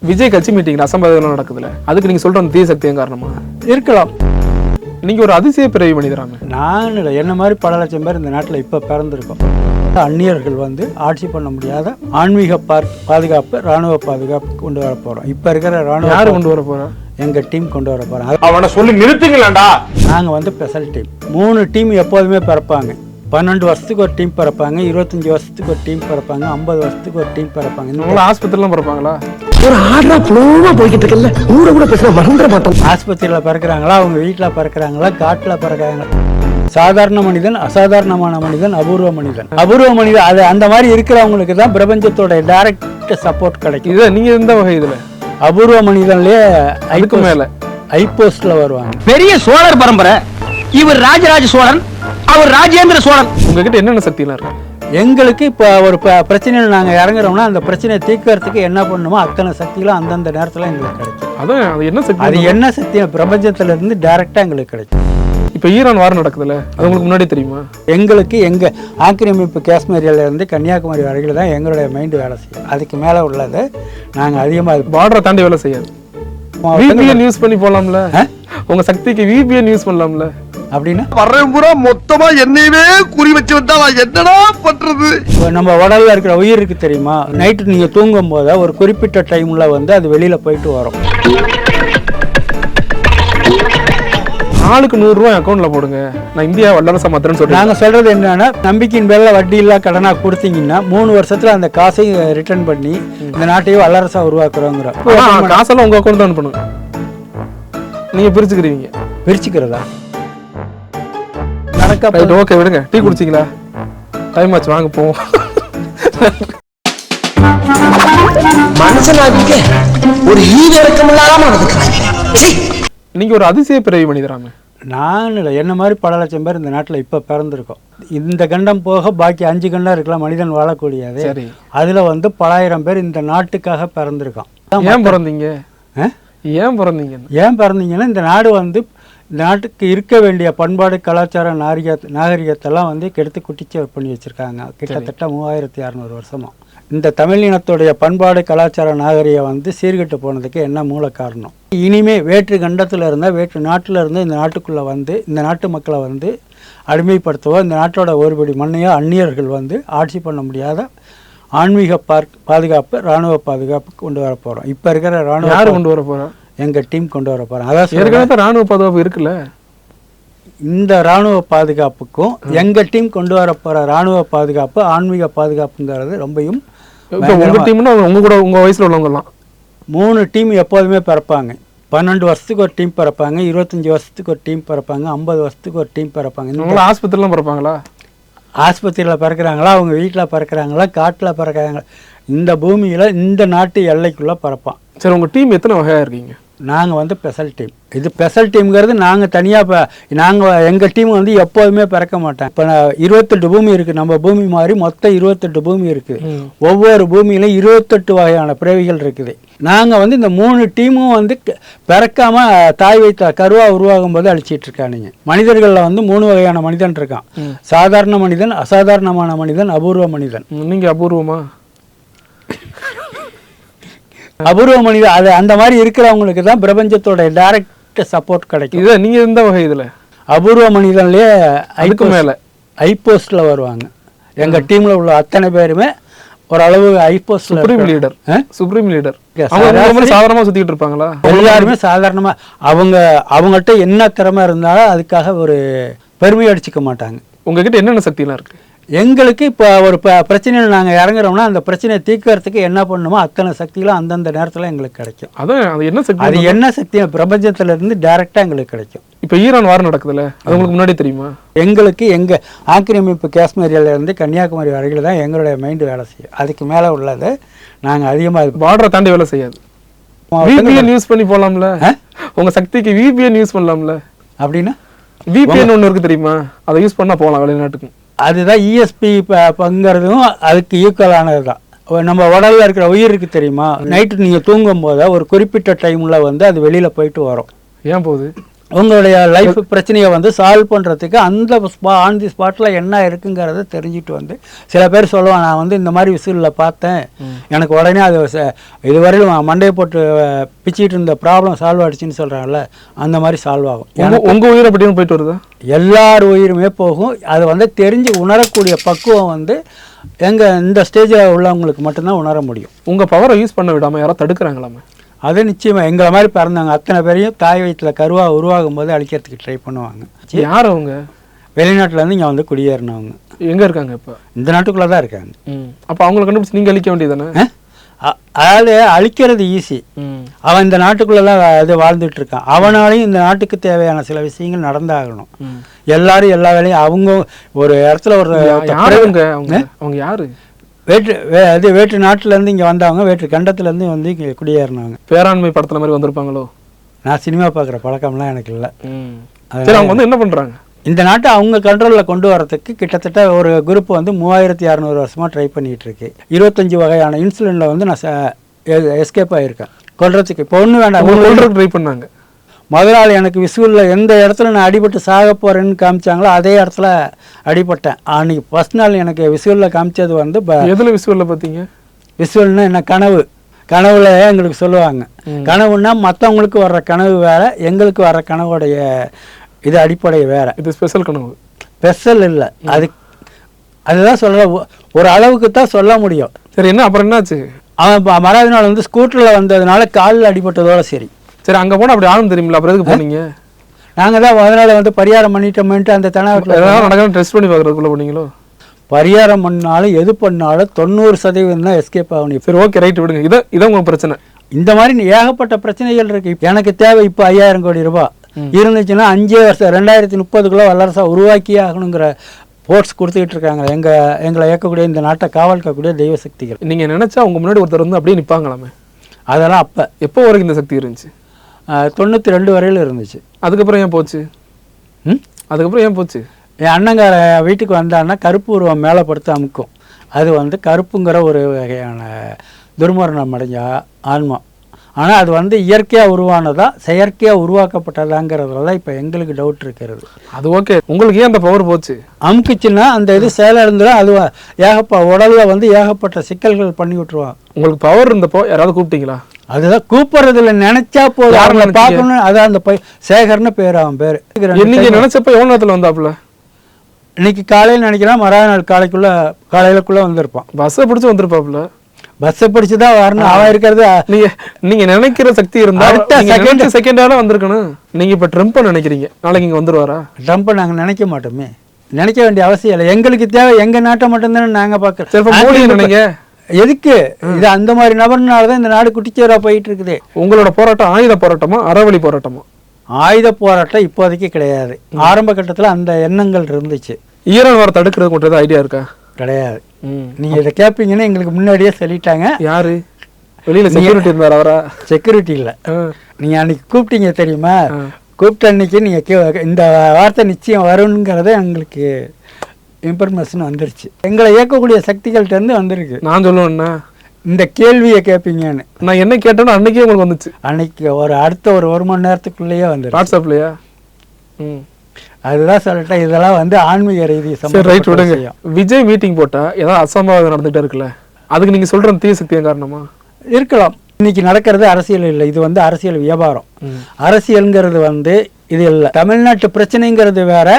விஜய் கட்சி மீட்டிங் அசம்பாவிதம் நடக்குதுல்ல, அதுக்கு நீங்க சொல்ற அந்த தீய சக்தியும் காரணமா இருக்கலாம்? நீங்க ஒரு அதிசய பிறவி மனிதராமே. நான் இல்லை, என்ன மாதிரி பல லட்சம் பேர் இந்த நாட்டில் இப்போ பிறந்திருக்கோம். அந்நியர்கள் வந்து ஆட்சி பண்ண முடியாத ஆன்மீக பாதுகாப்பு, இராணுவ பாதுகாப்பு கொண்டு வர போகிறோம். இப்போ இருக்கிற இராணுவ யாரு கொண்டு வர போறா? எங்கள் டீம் கொண்டு வர போகிறோம். அவனை சொல்லி நிறுத்துங்களா? நாங்கள் வந்து ஸ்பெஷல் டீம். 3 டீம் எப்போதுமே பிறப்பாங்க. 12 வருஷத்துக்கு ஒரு டீம் பிறப்பாங்க, 25 வருஷத்துக்கு ஒரு டீம் பிறப்பாங்க, 50 வருஷத்துக்கு ஒரு டீம் பிறப்பாங்க. உங்களை ஆஸ்பத்திரிலாம் பிறப்பாங்களா? ஒரு ஆர்டரா புலோவா போய்கிட்டு இருக்கல, ஊட கூட பேச மறந்துட மாட்டோம். ஆஸ்பத்திரியில் பிறக்கிறாங்களா, அவங்க வீட்டில் பிறக்கிறாங்களா, காட்டில் பிறக்கிறாங்களா? சாதாரண மனிதன், அசாதாரணமான மனிதன், அபூர்வ மனிதன். அபூர்வ மனிதன் அது அந்த மாதிரி இருக்கிறவங்களுக்கு தான் பிரபஞ்சத்தோட டைரக்ட் சப்போர்ட் கிடைக்கும். இதை நீங்க எந்த வகை இதுல? அபூர்வ மனிதன்லயே அதுக்கு மேல ஐபோஸ்ட்ல வருவாங்க. பெரிய சோழர் பரம்பரை. இவர் ராஜராஜ சோழன், அவர் ராஜேந்திர சோழன். உங்ககிட்ட என்னென்ன சக்தியெல்லாம் இருக்கு? எங்களுக்கு இப்போ ஒரு பிரச்சனையில் நாங்கள் இறங்குறோம்னா அந்த பிரச்சனையை தீர்க்கறதுக்கு என்ன பண்ணணுமோ அத்தனை சக்திகளும் அந்தந்த நேரத்தில் எங்களுக்கு கிடைக்கும். அதான் அது என்ன சக்தி? அது என்ன சக்தி? பிரபஞ்சத்துல இருந்து டைரக்டா எங்களுக்கு கிடைக்கும். இப்ப ஈரான் வாரம் நடக்குதுல்ல, அது உங்களுக்கு முன்னாடி தெரியுமா? எங்களுக்கு எங்க ஆக்கிரமிப்பு காஷ்மீரில இருந்து கன்னியாகுமரி வரைக்கும் தான் எங்களுடைய மைண்டு வேலை செய்யும். அதுக்கு மேல உள்ளது நாங்க அதிகமாக பார்டரை தாண்டி வேலை செய்யாது. VPN யூஸ் பண்ணி போலாம்ல, உங்க சக்திக்கு VPN யூஸ் பண்ணலாம்ல. அப்படின்னா வர்றேன் பூரா மொத்தமா என்னையவே குறி வச்சு வந்தா நான் என்னடா பண்றது? நம்ம உடல்ல இருக்கிற உயிர் இருக்கு தெரியுமா, நைட்டு நீங்க தூங்கும் போது ஒரு குறிப்பிட்ட டைம்ல வந்து அது வெளியில போயிட்டு வரும். ஆளுக்கு 100 ரூபாய் அக்கௌண்ட்ல போடுங்க, நான் இந்தியா வல்லரசா மாத்திரன்னு சொல்றேன். நாங்க சொல்றது என்னன்னா, நம்பிக்கையின் பேர்ல வட்டி இல்லா கடனா கொடுத்தீங்கன்னா 3 வருஷத்துல அந்த காசை ரிட்டர்ன் பண்ணி இந்த நாட்டையும் வல்லரசா உருவாக்குறோங்கிற. காசெல்லாம் உங்க அக்கௌண்ட் தான் பண்ணுங்க, நீங்க பிரிச்சுக்கிறீங்க. பிரிச்சுக்கிறதா? ஓகே விடுங்க. டீ குடிச்சிங்களா? டைம் ஆச்சு, வாங்க போவோம். மனுஷனாக ஒரு ஈவிரக்கம் இல்லாம நீங்க ஒரு அதிசய பிறவி மனிதராமே. நான் இல்லை, என்ன மாதிரி பல லட்சம் பேர் இந்த நாட்டில் இப்போ பிறந்திருக்கோம். இந்த கண்டம் போக பாக்கி 5 கண்டம் இருக்கலாம் மனிதன் வாழக்கூடியது. சரி, அதுல வந்து பலாயிரம் பேர் இந்த நாட்டுக்காக பிறந்திருக்கோம். ஏன் பிறந்தீங்க? ஏன் பிறந்தீங்க? ஏன் பிறந்தீங்கன்னா, இந்த நாடு வந்து இந்த நாட்டுக்கு இருக்க வேண்டிய பண்பாடு, கலாச்சார, நாகரிகத்தெல்லாம் வந்து கெடுத்து குட்டிச்சு பண்ணி வச்சுருக்காங்க. கிட்டத்தட்ட 3600 வருஷமா இந்த தமிழினத்துடைய பண்பாடு, கலாச்சார, நாகரிகம் வந்து சீர்கெட்டு போனதுக்கு என்ன மூல காரணம்? இனிமே வேற்று கண்டத்தில் இருந்தால், வேற்று நாட்டில் இருந்து இந்த நாட்டுக்குள்ளே வந்து இந்த நாட்டு மக்களை வந்து அடிமைப்படுத்தவோ, இந்த நாட்டோட ஒருபடி மண்ணையோ அந்நியர்கள் வந்து ஆட்சி பண்ண முடியாத ஆன்மீக பாதுகாப்பு, இராணுவ பாதுகாப்பு கொண்டு வர போகிறோம். இப்போ இருக்கிற இராணுவ யார் கொண்டு வர போகிறோம்? எங்கள் டீம் கொண்டு வர போகிறோம். அதான் ஏற்கனவே இராணுவ பாதுகாப்பு இருக்குல்ல. இந்த இராணுவ பாதுகாப்புக்கும் எங்கள் டீம் கொண்டு வர போகிற இராணுவ பாதுகாப்பு, ஆன்மீக பாதுகாப்புங்கிறது ரொம்பவும். உங்க டீம்னா உங்க கூட உங்க வயசுல உள்ளவங்கலாம் 3 டீம் எப்போதுமே பிறப்பாங்க. 12 வருஷத்துக்கு ஒரு டீம் பிறப்பாங்க, 25 வருஷத்துக்கு ஒரு டீம் பிறப்பாங்க, 50 வருஷத்துக்கு ஒரு டீம் பிறப்பாங்க. உங்களை ஆஸ்பத்திரிலாம் பிறப்பாங்களா? ஆஸ்பத்திரியில் பிறக்கிறாங்களா, அவங்க வீட்டில் பிறக்கிறாங்களா, காட்டில் பிறக்கிறாங்களா, இந்த பூமியில் இந்த நாட்டு எல்லைக்குள்ளே பிறப்பான். சரி, உங்கள் டீம் எத்தனை வகையாக இருக்கீங்க? நாங்கள் வந்து ஸ்பெஷல் டீம். இது ஸ்பெஷல் டீம்ங்கிறது நாங்கள் தனியாக எங்கள் டீம் வந்து எப்போதுமே பிறக்க மாட்டேன். இப்போ 28 பூமி இருக்குது. நம்ம பூமி மாதிரி மொத்தம் 28 பூமி இருக்குது. ஒவ்வொரு பூமியிலும் 28 வகையான பிறவிகள் இருக்குது. நாங்கள் வந்து இந்த 3 டீமும் வந்து பிறக்காம தாய் வைத்த கருவாக உருவாகும் போது அழிச்சிட்டு இருக்கானுங்க. மனிதர்களில் வந்து 3 வகையான மனிதன் இருக்கான். சாதாரண மனிதன், அசாதாரணமான மனிதன், அபூர்வ மனிதன். நீங்கள் அபூர்வமா? அபூர்வ மனிதன் அது அந்த மாதிரி இருக்கிறவங்களுக்கு தான் பிரபஞ்சத்தோட டைரக்ட் சப்போர்ட் கிடைக்கும். இதை நீங்க எந்த வகை இதுல? அபூர்வ மனிதன்லயே அதுக்கு மேல ஐபோஸ்ட்ல வருவாங்க. எங்க டீம்ல உள்ள அத்தனை பேருமே ஓரளவு ஐபோஸ்ட் சுப்ரீம் லீடர். சுப்ரீம் லீடர் சாதாரணமா சுத்திட்டு இருப்பாங்களா? எல்லாருமே சாதாரணமா அவங்கள்ட்ட என்ன திறமை இருந்தாலும் அதுக்காக ஒரு பெருமை அடிச்சுக்க மாட்டாங்க. உங்ககிட்ட என்னென்ன சக்தியெல்லாம் இருக்கு? எங்களுக்கு இப்போ ஒரு பிரச்சனையில் நாங்கள் இறங்குறோம்னா அந்த பிரச்சனையை தீர்க்கறதுக்கு என்ன பண்ணணுமோ அத்தனை சக்திகளும் அந்தந்த நேரத்தில் எங்களுக்கு கிடைக்கும். அதான் அது என்ன சக்தி? அது என்ன சக்தி? பிரபஞ்சத்துல இருந்து டைரக்டா எங்களுக்கு கிடைக்கும். இப்போ ஈரான் வாரம் நடக்குதுல்ல, அது உங்களுக்கு முன்னாடி தெரியுமா? எங்களுக்கு எங்க ஆக்கிரமிப்பு காஷ்மீரில இருந்து கன்னியாகுமரி வரைக்கும் தான் எங்களுடைய மைண்டு வேலை செய்யும். அதுக்கு மேலே உள்ளது நாங்கள் அதிகமாக பார்டரை தாண்டி வேலை செய்யாது. VPN யூஸ் பண்ணி போகலாம்ல, உங்க சக்திக்கு VPN யூஸ் பண்ணலாம்ல. அப்படின்னா VPN ஒன்று இருக்கு தெரியுமா, அதை யூஸ் பண்ணா போகலாம் வெளிநாட்டுக்கு. அதுதான் ESP பங்கிறதும் அதுக்கு ஈக்குவலானது தான். நம்ம உடல்ல இருக்கிற உயிர் இருக்கு தெரியுமா, நைட்டு நீங்கள் தூங்கும் போது ஒரு குறிப்பிட்ட டைமில் வந்து அது வெளியில் போயிட்டு வரும். ஏன் போகுது? உங்களுடைய லைஃப் பிரச்சனையை வந்து சால்வ் பண்ணுறதுக்கு அந்த ஆன் தி ஸ்பாட்டில் என்ன இருக்குங்கிறத தெரிஞ்சுட்டு வந்து சில பேர் சொல்லுவான், நான் வந்து இந்த மாதிரி விசிலில் பார்த்தேன், எனக்கு உடனே அது இதுவரையிலும் மண்டையை போட்டு பிச்சுட்டு இருந்த ப்ராப்ளம் சால்வ் ஆகிடுச்சின்னு சொல்கிறாங்கல்ல, அந்த மாதிரி சால்வ் ஆகும். உங்கள் உயிரை பற்றியும் போயிட்டு வருதா? எல்லார் உயிருமே போகும். அது வந்து தெரிஞ்சு உணரக்கூடிய பக்குவம் வந்து இந்த ஸ்டேஜில் உள்ளவங்களுக்கு மட்டும்தான் உணர முடியும். உங்கள் பவரை யூஸ் பண்ண விடாமல் யாராவது தடுக்கிறாங்களாமே? அது நிச்சயமாக எங்களை மாதிரி பிறந்தாங்க அத்தனை பேரையும் தாய் வயிற்றில் கருவாக உருவாகும் போது அழிக்கிறதுக்கு ட்ரை பண்ணுவாங்க. யார் அவங்க? வெளிநாட்டிலேருந்து இங்கே வந்து குடியேறினவங்க. எங்கே இருக்காங்க இப்போ? இந்த நாட்டுக்குள்ளே தான் இருக்காங்க. அப்போ அவங்களை கண்டுபிடிச்சி நீங்கள் அழிக்க வேண்டியதானே? அதாவது அழிக்கிறது ஈஸி. அவன் இந்த நாட்டுக்குள்ளெல்லாம் இது வாழ்ந்துட்டு இருக்கான். அவனாலையும் இந்த நாட்டுக்கு தேவையான சில விஷயங்கள் நடந்தாகணும். எல்லாரும் எல்லா வேலையும் அவங்க ஒரு இடத்துல ஒரு அவங்க யாரு வேற்று நாட்டிலேருந்து இங்கே வந்தவங்க, வேற்று கண்டத்துலேருந்து வந்து இங்கே குடியேறினவங்க. பேராண்மை படத்தில் மாதிரி வந்திருப்பாங்களோ? நான் சினிமா பார்க்குற பழக்கம்லாம் எனக்கு இல்லை. அவங்க வந்து என்ன பண்ணுறாங்க? இந்த நாட்டை அவங்க கண்ட்ரோலில் கொண்டு வரதுக்கு கிட்டத்தட்ட ஒரு குரூப் வந்து 3600 வருஷமாக ட்ரை பண்ணிகிட்டு இருக்கு. 25 வகையான இன்சுலினில் வந்து நான் எஸ்கேப் ஆகியிருக்கேன் கொல்றதுக்கு. இப்போ ஒன்றும் வேண்டாம், ட்ரை பண்ணாங்க. முதல் நாள் எனக்கு விசுவலில் எந்த இடத்துல நான் அடிபட்டு சாக போகிறேன்னு காமிச்சாங்களோ அதே இடத்துல அடிபட்டேன். அன்றைக்கி ஃபஸ்ட் நாள் எனக்கு விசுவலில் காமிச்சது வந்து எதில் விசுவலில் பார்த்தீங்க? விசுவல்னா என்ன, கனவுல எங்களுக்கு சொல்லுவாங்க. கனவுன்னா மற்றவங்களுக்கு வர்ற கனவு வேறு, எங்களுக்கு வர்ற கனவுடைய இது அடிப்படை வேறு. இது ஸ்பெஷல் கனவு, ஸ்பெஷல் இல்லை. அதுதான் சொல்ல ஒரு அளவுக்கு தான் சொல்ல முடியும். சரி, என்ன அப்புறம் என்னாச்சு? அவன் மறாவது நாள் வந்து ஸ்கூட்டரில் வந்ததுனால காலில் அடிபட்டதோட சரி. சரி, அங்கே போனால் அப்படி ஆளும் தெரியுமில்ல, அப்புறம் எதுக்கு போனீங்க? நாங்கள் தான் முதல்ல வந்து பரிகாரம் பண்ணிட்டோம்ட்டு அந்த தனாவட்டில் நடக்காம டெஸ்ட் பண்ணி பார்க்குறதுக்குள்ளே போனீங்களோ? பரிகாரம் பண்ணாலும் எது பண்ணாலும் 90% தான் எஸ்கேப் ஆகணும். சரி, ஓகே, ரைட், விடுங்க. இதான் உங்கள் பிரச்சனை. இந்த மாதிரி ஏகப்பட்ட பிரச்சனைகள் இருக்கு. எனக்கு தேவை இப்போ 5000 கோடி ரூபாய் இருந்துச்சுன்னா 5 வருஷம் 2030 வல்லரசாக உருவாக்கியே ஆகணுங்கிற போர்ட்ஸ் கொடுத்துக்கிட்டு இருக்காங்க எங்களை இயக்கக்கூடிய இந்த நாட்டை காவல்கக்கூடிய தெய்வ சக்திகள். நீங்கள் நினச்சா உங்கள் முன்னாடி ஒருத்தர் வந்து அப்படியே நிற்பாங்களாமே? அதெல்லாம் அப்போ எப்போ வரைக்கும் இந்த சக்தி இருந்துச்சு? 92 வரையில் இருந்துச்சு. அதுக்கப்புறம் ஏன் போச்சு? அதுக்கப்புறம் ஏன் போச்சு? என் அண்ணங்கார வீட்டுக்கு வந்தான்னா கருப்பு உருவம் மேலே படுத்து அமுக்கும். அது வந்து கருப்புங்கிற ஒரு வகையான துர்மரணம் அடைஞ்ச ஆன்மா. ஆனால் அது வந்து இயற்கையாக உருவானதா செயற்கையாக உருவாக்கப்பட்டதாங்கிறதுல தான் இப்போ எங்களுக்கு டவுட் இருக்கிறது. அது ஓகே, உங்களுக்கு ஏன் அந்த பவர் போச்சு? அமுக்குச்சுன்னா அந்த இது செயலிழந்துடும். அது உடலில் வந்து ஏகப்பட்ட சிக்கல்கள் பண்ணி விட்டுருவான். உங்களுக்கு பவர் இருந்தப்போ யாராவது கூப்பிட்டீங்களா? அதுதான் கூப்பிட்றதுல நினைச்சா போதும் பார்க்கணும். அதான் அந்த சேகர்னு பேர், அவன் பேர். நீங்க நினைச்சப்ப எவ்வளோ நேரத்தில் வந்தாப்புல? இன்னைக்கு காலையில் நினைக்கிறேன், மறாவது நாள் காலையிலக்குள்ளே வந்திருப்பான். பஸ்ஸை பிடிச்சி வந்திருப்பாப்புல. பஸ்ஸை பிடிச்சி தான் வரணும். அவன் இருக்கிறது நீங்க நினைக்கிற சக்தி இருந்தா அடுத்த செகண்டால வந்திருக்கணும். நீங்க இப்ப ட்ரம்ப்பை நினைக்கிறீங்க, நாளைக்கு இங்க வந்துருவாரா? ட்ரம்ப்பை நாங்கள் நினைக்க மாட்டோமே, நினைக்க வேண்டிய அவசியம் இல்லை. எங்களுக்கு தேவை எங்க நாட்டை மட்டும்தானே நாங்கள் பார்க்குறோம். எதுக்கு இது அந்த மாதிரி நபர்னாலதான் இந்த நாடு குட்டிச்சேரா போயிட்டு இருக்குது. உங்களோட போராட்டம் ஆயுத போராட்டமா அறவழி போராட்டமா? ஆயுத போராட்டம் இப்போதைக்கு கிடையாது. ஆரம்ப கட்டத்தில் அந்த எண்ணங்கள் இருந்துச்சு. ஈரான் வர தடுக்கிறது கொண்டது ஐடியா இருக்கா? கிடையாது. நீங்க இதை கேட்பீங்கன்னு எங்களுக்கு முன்னாடியே சொல்லிட்டாங்க. யாரு வெளியில செக்யூரிட்டி இருந்தார்? அவரா? செக்யூரிட்டி இல்லை. நீங்க அன்னைக்கு கூப்பிட்டீங்க தெரியுமா? கூப்பிட்ட அன்னைக்கு நீங்க இந்த வார்த்தை நிச்சயம் வருங்கிறத எங்களுக்கு இன்ஃபர்மேஷன் வந்துருச்சு. எங்களை இயக்கக்கூடிய சக்திகள்கிட்ட இருந்து வந்திருக்கு. நான் சொல்லுவேன்னா இந்த கேள்வியை கேட்பீங்கன்னு நான் என்ன கேட்டேன்னு அன்னைக்கே உங்களுக்கு வந்துச்சு. அன்னைக்கு அடுத்த ஒரு மணி நேரத்துக்குள்ளேயே வந்துருச்சு. வாட்ஸ்அப்லையா? அதுதான் சொல்லிட்டேன். இதெல்லாம் வந்து ஆன்மீக ரீதி. ரைட், விடுங்க. விஜய் மீட்டிங் போட்டா ஏதாவது அசம்பாவிதம் நடந்துகிட்டே இருக்குல்ல, அதுக்கு நீங்க சொல்ற தீய சக்தியின் காரணமா இருக்கலாம்? இன்னைக்கு நடக்கிறது அரசியல் இல்லை, இது வந்து அரசியல் வியாபாரம். அரசியல்ங்கிறது வந்து இது இல்லை. தமிழ்நாட்டு பிரச்சனைங்கிறது வேற,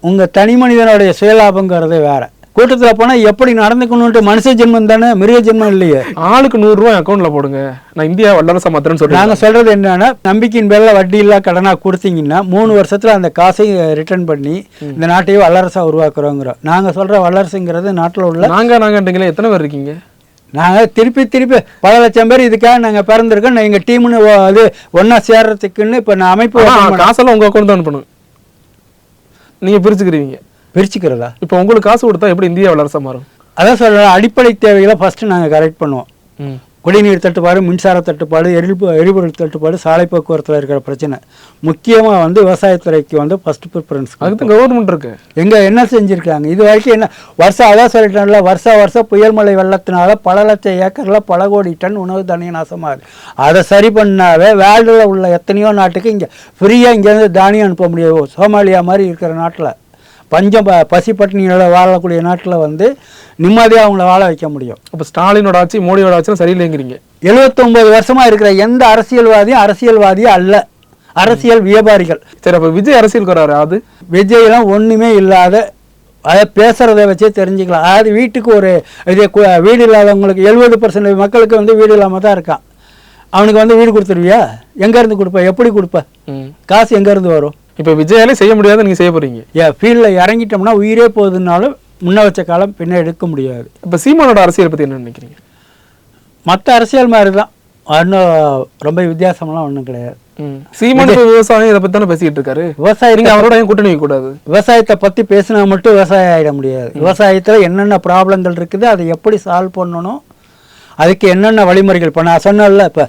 உங்க தனி மனிதனுடைய சுயலாபங்கிறது வேற. கூட்டத்துல போனா எப்படி நடந்துக்கணும்ட்டு மனுஷ ஜென்மம் தானே, மிருக ஜென்மம் இல்லையே. ஆளுக்கு 100 ரூபாய் அக்கௌண்ட்ல போடுங்க, நான் இந்தியா வல்லரசா மாத்திரன்னு சொல்றேன். நாங்க சொல்றது என்னன்னா, நம்பிக்கையின் பேர்ல வட்டி இல்லா கடனா கொடுத்தீங்கன்னா 3 வருஷத்துல அந்த காசை ரிட்டர்ன் பண்ணி இந்த நாட்டையே வல்லரசா உருவாக்குறோங்கிறோம். நாங்க சொல்ற வல்லரசுங்கிறது நாட்டுல உள்ள நாங்கன்றீங்களே, எத்தனை பேர் இருக்கீங்க? நாங்கள் திருப்பி பல லட்சம் பேர் இதுக்காக நாங்கள் பிறந்திருக்கோம். எங்கள் டீம்னு அது ஒன்றா சேர்றதுக்குன்னு இப்போ நான் அமைப்பு காசெல்லாம் உங்கள் அக்கௌண்ட் தான் அனுப்பணும். நீங்கள் பிரிச்சுக்கிறதா? இப்போ உங்களுக்கு காசு கொடுத்தா எப்படி இந்தியா வல்லரசா மாறும்? அதான் சொல்கிறேன், அடிப்படை தேவைகளை ஃபஸ்ட்டு நாங்கள் கரெக்ட் பண்ணுவோம். குடிநீர் தட்டுப்பாடு, மின்சார தட்டுப்பாடு, எரிபொருள் தட்டுப்பாடு, சாலை போக்குவரத்தில் இருக்கிற பிரச்சனை. முக்கியமாக வந்து விவசாயத்துறைக்கு வந்து ஃபஸ்ட்டு ப்ரிஃபரன்ஸ். அதுக்கு கவர்மெண்ட் இருக்கு. எங்கே என்ன செஞ்சுருக்காங்க இது வரைக்கும்? என்ன வருஷம் அதான் சொல்லிட்டேன்ல, வருஷம் புயல் மழை வெள்ளத்தினால பல லட்சம் ஏக்கரில் பல கோடி டன் உணவு தானியம் நாசமாகுது. அதை சரி பண்ணாவே வேர்ல்டில் உள்ள எத்தனையோ நாட்டுக்கு இங்கே ஃப்ரீயாக இங்கேருந்து தானியம் அனுப்ப முடியும். சோமாலியா மாதிரி இருக்கிற நாட்டில், பஞ்சம் பசி பட்டினியோட வாழக்கூடிய நாட்டில் வந்து நிம்மதியாக அவங்கள வாழ வைக்க முடியும். அப்போ ஸ்டாலினோட ஆட்சி, மோடியோட ஆட்சி சரியில்லைங்கிறீங்க. 79 வருஷமாக இருக்கிற எந்த அரசியல்வாதியும் அரசியல்வாதியே அல்ல, அரசியல் வியாபாரிகள். சரி, அப்போ விஜய் அரசியலுக்கு வராரு. அது விஜயெல்லாம் ஒன்றுமே இல்லாத, அதை பேசுகிறத வச்சே தெரிஞ்சுக்கலாம். அதாவது வீட்டுக்கு ஒரு இது வீடு இல்லாதவங்களுக்கு 70% மக்களுக்கு வந்து வீடு இல்லாமல் தான் இருக்கான். அவனுக்கு வந்து வீடு கொடுத்துருவியா? எங்கேருந்து கொடுப்ப? எப்படி கொடுப்ப? காசு எங்கேருந்து வரும்? இப்போ விஜயாலே செய்ய முடியாத நீங்கள் செய்ய போகிறீங்க. ஃபீல்டில் இறங்கிட்டோம்னா உயிரே போகுதுனாலும் முன்ன வச்ச காலம் பின்ன எடுக்க முடியாது. இப்போ சீமானோட அரசியல் பற்றி என்ன நினைக்கிறீங்க? மற்ற அரசியல் மாதிரி தான், இன்னும் ரொம்ப வித்தியாசமெல்லாம் ஒன்றும் கிடையாது. சீமான் விவசாயம் இதை பற்றி தானே பேசிக்கிட்டு இருக்காரு. விவசாயம் நீங்கள் அவரோட ஏன் கூட்டணி வைக்கக்கூடாது? விவசாயத்தை பற்றி பேசினா மட்டும் விவசாயம் ஆகிட முடியாது. விவசாயத்தில் என்னென்ன ப்ராப்ளங்கள் இருக்குது, அதை எப்படி சால்வ் பண்ணணும், அதுக்கு என்னென்ன வழிமுறைகள். இப்போ நான் சொன்னேன்ல, இப்போ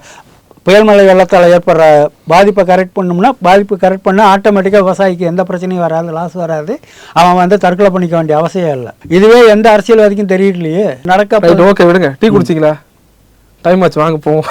புயல் மழை வெள்ளத்தால் ஏற்படுற பாதிப்பை கரெக்ட் பண்ணோம்னா, பாதிப்பு கரெக்ட் பண்ணால் ஆட்டோமேட்டிக்காக விவசாயிக்கு எந்த பிரச்சனையும் வராது, லாஸ் வராது. அவன் வந்து தற்கொலை பண்ணிக்க வேண்டிய அவசியம் இல்லை. இதுவே எந்த அரசியல்வாதிக்கும் தெரியலையே நடக்க. ஓகே, விடுங்க. டீ குடிச்சிங்களா? டைம் ஆச்சு, வாங்க போவோம்.